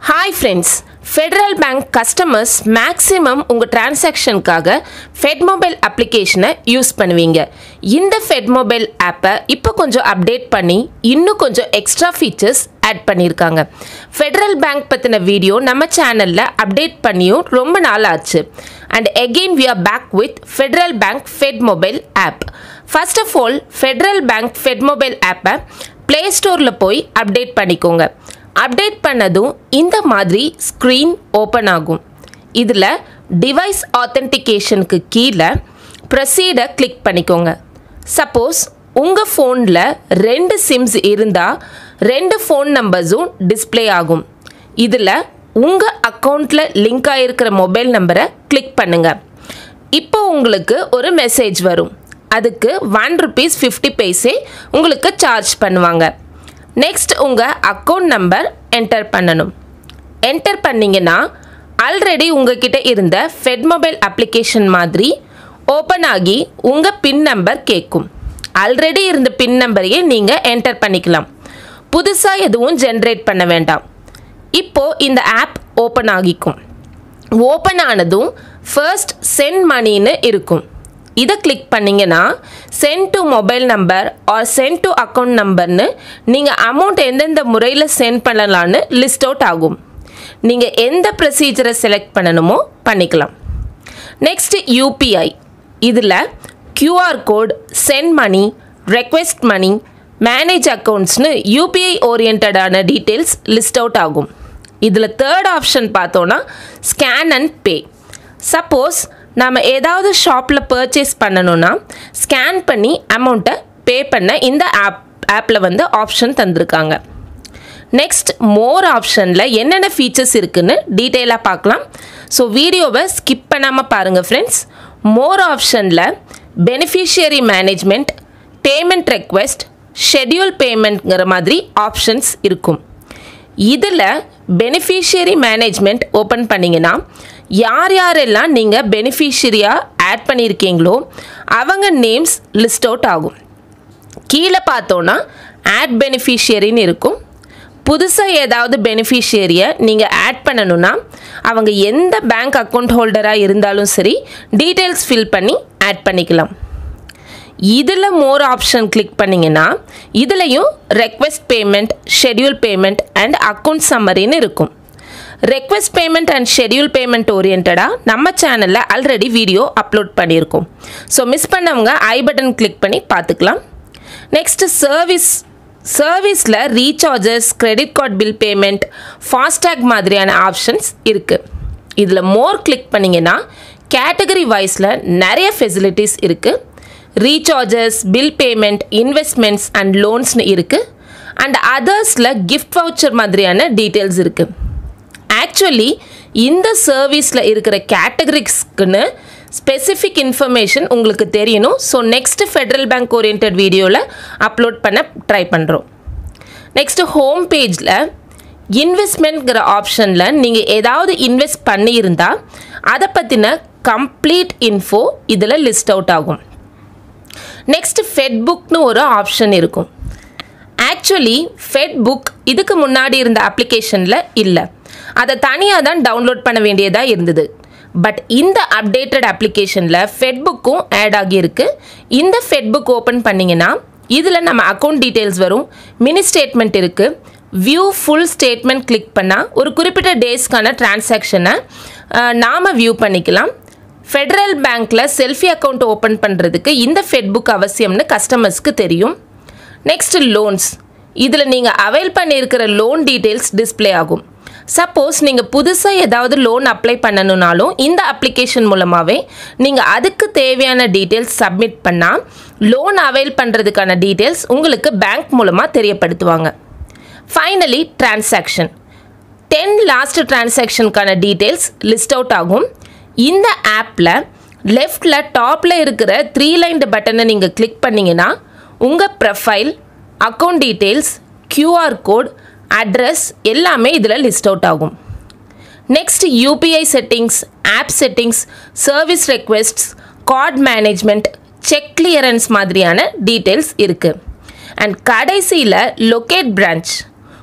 Hi friends, Federal Bank customers maximum உங்க transactionக்காக FedMobile application use பண்ணுவீங்க. இந்த FedMobile app இப்போ கொஞ்சம் அப்டேட் பண்ணி இன்னும் கொஞ்சம் எக்ஸ்ட்ரா ஃபீச்சர்ஸ் ஆட் பண்ணிருக்காங்க. Federal Bank பத்தின வீடியோ நம்ம சேனல்ல அப்டேட் பண்ணியும் ரொம்ப நாள் ஆச்சு. And again we are back with Federal Bank FedMobile app. First of all, Federal Bank FedMobile app Play Storeல போய் அப்டேட் பண்ணிக்கோங்க. அப்டேட் பண்ணதும் இந்த மாதிரி ஸ்க்ரீன் ஓப்பன் ஆகும். இதில் டிவைஸ் ஆத்தென்டிகேஷனுக்கு கீழே ப்ரொசீடை கிளிக் பண்ணிக்கோங்க. சப்போஸ் உங்கள் ஃபோனில் 2 சிம்ஸ் இருந்தால் 2 ஃபோன் நம்பர்ஸும் டிஸ்பிளே ஆகும். இதில் உங்கள் அக்கௌண்ட்டில் லிங்க் ஆகிருக்கிற மொபைல் நம்பரை கிளிக் பண்ணுங்கள். இப்போ உங்களுக்கு ஒரு மெசேஜ் வரும். அதுக்கு ₹1.50 உங்களுக்கு சார்ஜ் பண்ணுவாங்க. நெக்ஸ்ட் உங்கள் அக்கௌண்ட் நம்பர் என்டர் பண்ணணும். என்டர் பண்ணிங்கன்னா ஆல்ரெடி உங்ககிட்ட இருந்த FedMobile அப்ளிகேஷன் மாதிரி ஓப்பன் ஆகி உங்கள் பின் நம்பர் கேட்கும். ஆல்ரெடி இருந்த பின் நம்பரையே நீங்கள் என்டர் பண்ணிக்கலாம். புதுசாக எதுவும் ஜென்ரேட் பண்ண வேண்டாம். இப்போது இந்த ஆப் ஓப்பன் ஆகிக்கும். ஓப்பன் ஆனதும் ஃபர்ஸ்ட் சென்ட் மணின்னு இருக்கும். இதை கிளிக் பண்ணிங்கன்னா send to mobile number or send to account நம்பர்னு நீங்கள் அமௌண்ட் எந்தெந்த முறையில் சென்ட் பண்ணலான்னு லிஸ்ட் அவுட் ஆகும். நீங்கள் எந்த ப்ரொசீஜரை செலக்ட் பண்ணணுமோ பண்ணிக்கலாம். Next UPI. இதில் QR code, send money, request money, manage அக்கௌண்ட்ஸ்னு UPI ஓரியன்டான டீட்டெயில்ஸ் லிஸ்ட் அவுட் ஆகும். இதில் தேர்ட் ஆப்ஷன் பார்த்தோன்னா ஸ்கேன் அண்ட் பே. சப்போஸ் நாம் ஏதாவது ஷாப்பில் பர்ச்சேஸ் பண்ணணுன்னா ஸ்கேன் பண்ணி அமௌண்ட்டை பே பண்ண இந்த ஆப்பில் ஆப்ஷன் தந்திருக்காங்க. நெக்ஸ்ட் மோர் ஆப்ஷனில் என்னென்ன ஃபீச்சர்ஸ் இருக்குன்னு டீட்டெயிலாக பார்க்கலாம். ஸோ வீடியோவை ஸ்கிப் பண்ணாமல் பாருங்கள் ஃப்ரெண்ட்ஸ். மோர் ஆப்ஷனில் beneficiary management, payment request, schedule பேமெண்ட்ங்கிற மாதிரி ஆப்ஷன்ஸ் இருக்கும். இதில் பெனிஃபிஷியரி மேனேஜ்மெண்ட் ஓப்பன் பண்ணிங்கன்னா யாரெல்லாம் நீங்கள் பெனிஃபிஷரியாக ஆட் பண்ணியிருக்கீங்களோ அவங்க நேம்ஸ் லிஸ்ட் அவுட் ஆகும். கீழே பார்த்தோன்னா ஆட் பெனிஃபிஷியரின்னு இருக்கும். புதுசாக ஏதாவது பெனிஃபிஷியரியை நீங்கள் ஆட் பண்ணணுன்னா அவங்க எந்த பேங்க் அக்கௌண்ட் ஹோல்டராக இருந்தாலும் சரி டீட்டெயில்ஸ் ஃபில் பண்ணி ஆட் பண்ணிக்கலாம். இதில் மோர் ஆப்ஷன் கிளிக் பண்ணிங்கன்னா இதுலேயும் request payment, schedule payment and account சம்மரின்னு இருக்கும். Request payment and schedule payment ஓரியன்டாக நம்ம சேனலில் ஆல்ரெடி வீடியோ அப்லோட் பண்ணியிருக்கோம். ஸோ மிஸ் பண்ணவங்க ஐ பட்டன் கிளிக் பண்ணி பார்த்துக்கலாம். நெக்ஸ்ட்டு சர்வீஸில் recharges, credit card bill payment, FASTag மாதிரியான ஆப்ஷன்ஸ் இருக்குது. இதில் மோர் கிளிக் பண்ணிங்கன்னா கேட்டகரி வைஸில் நிறைய ஃபெசிலிட்டிஸ் இருக்குது. Recharges, bill payment, investments and லோன்ஸ்னு இருக்குது. அண்ட் அதர்ஸில் கிஃப்ட் வவுச்சர் மாதிரியான டீட்டெயில்ஸ் இருக்குது. ஆக்சுவலி இந்த சர்வீஸில் இருக்கிற கேட்டகரிஸ்க்குன்னு ஸ்பெசிஃபிக் இன்ஃபர்மேஷன் உங்களுக்கு தெரியணும். So next Federal Bank orient வீடியோவில் அப்லோட் பண்ண ட்ரை பண்ணுறோம். நெக்ஸ்ட்டு ஹோம் பேஜில் இன்வெஸ்ட்மெண்ட்ங்கிற ஆப்ஷனில் நீங்கள் ஏதாவது இன்வெஸ்ட் பண்ணியிருந்தால் அதை பற்றின கம்ப்ளீட் இன்ஃபோ இதில் லிஸ்ட் அவுட் ஆகும். நெக்ஸ்ட்டு ஃபெட்புக்னு ஒரு ஆப்ஷன் இருக்கும். ஆக்சுவலி ஃபெட்புக் இதுக்கு முன்னாடி இருந்த அப்ளிகேஷனில் இல்லை. அதை தனியாக தான் டவுன்லோட் பண்ண வேண்டியதாக இருந்தது. பட் இந்த அப்டேட்டட் அப்ளிகேஷனில் ஃபெட்புக்கும் ஆட் ஆகியிருக்கு. இந்த ஃபெட்புக் ஓப்பன் பண்ணிங்கன்னா இதில் நம்ம அக்கௌண்ட் டீட்டெயில்ஸ் வரும், மினி ஸ்டேட்மெண்ட் இருக்குது. வியூ ஃபுல் ஸ்டேட்மெண்ட் கிளிக் பண்ணால் ஒரு குறிப்பிட்ட டேஸ்க்கான டிரான்சாக்ஷனை நாம் வியூ பண்ணிக்கலாம். ஃபெடரல் பேங்க்கில் செல்ஃபி அக்கௌண்ட் ஓப்பன் பண்ணுறதுக்கு இந்த ஃபெட்புக் அவசியம்னு கஸ்டமர்ஸ்க்கு தெரியும். Next loans. இதில் நீங்கள் அவைல் பண்ணியிருக்கிற லோன் டீட்டெயில்ஸ் டிஸ்பிளே ஆகும். சப்போஸ் நீங்கள் புதுசாக ஏதாவது லோன் அப்ளை பண்ணணுன்னாலும் இந்த அப்ளிகேஷன் மூலமாகவே நீங்கள் அதுக்கு தேவையான டீட்டெயில்ஸ் சப்மிட் பண்ணால் லோன் அவைல் பண்ணுறதுக்கான டீட்டெயில்ஸ் உங்களுக்கு பேங்க் மூலமாக தெரியப்படுத்துவாங்க. Finally transaction. 10 லாஸ்ட் டிரான்சாக்ஷனுக்கான டீட்டெயில்ஸ் லிஸ்ட் அவுட் ஆகும். இந்த ஆப்பில் லெஃப்டில் டாப்பில் இருக்கிற 3 லைன்டு பட்டனை நீங்கள் கிளிக் பண்ணிங்கன்னா உங்கள் profile, account details, QR code, address எல்லாமே இதில் லிஸ்ட் அவுட் ஆகும். Next UPI settings, app settings, service requests, card management, check clearance மாதிரியான டீட்டெயில்ஸ் இருக்குது. அண்ட் கடைசியில் லொக்கேட் பிரான்ச்.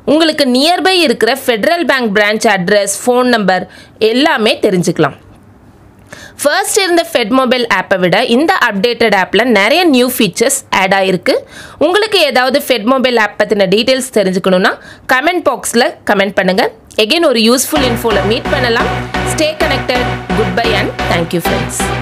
உங்களுக்கு நியர்பை இருக்கிற Federal Bank branch address, phone number எல்லாமே தெரிஞ்சுக்கலாம். ஃபர்ஸ்ட் இருந்த ஃபெட் மொபைல் ஆப்பை விட இந்த அப்டேட்டட் ஆப்பில் நிறைய நியூ ஃபீச்சர்ஸ் ஆட் ஆகிருக்கு. உங்களுக்கு ஏதாவது ஃபெட் மொபைல் ஆப் பற்றின டீட்டெயில்ஸ் தெரிஞ்சுக்கணுன்னா கமெண்ட் பாக்ஸில் கமெண்ட் பண்ணுங்கள். எகெயின் ஒரு யூஸ்ஃபுல் இன்ஃபோவில் மீட் பண்ணலாம். Stay connected. Good bye and thank you friends.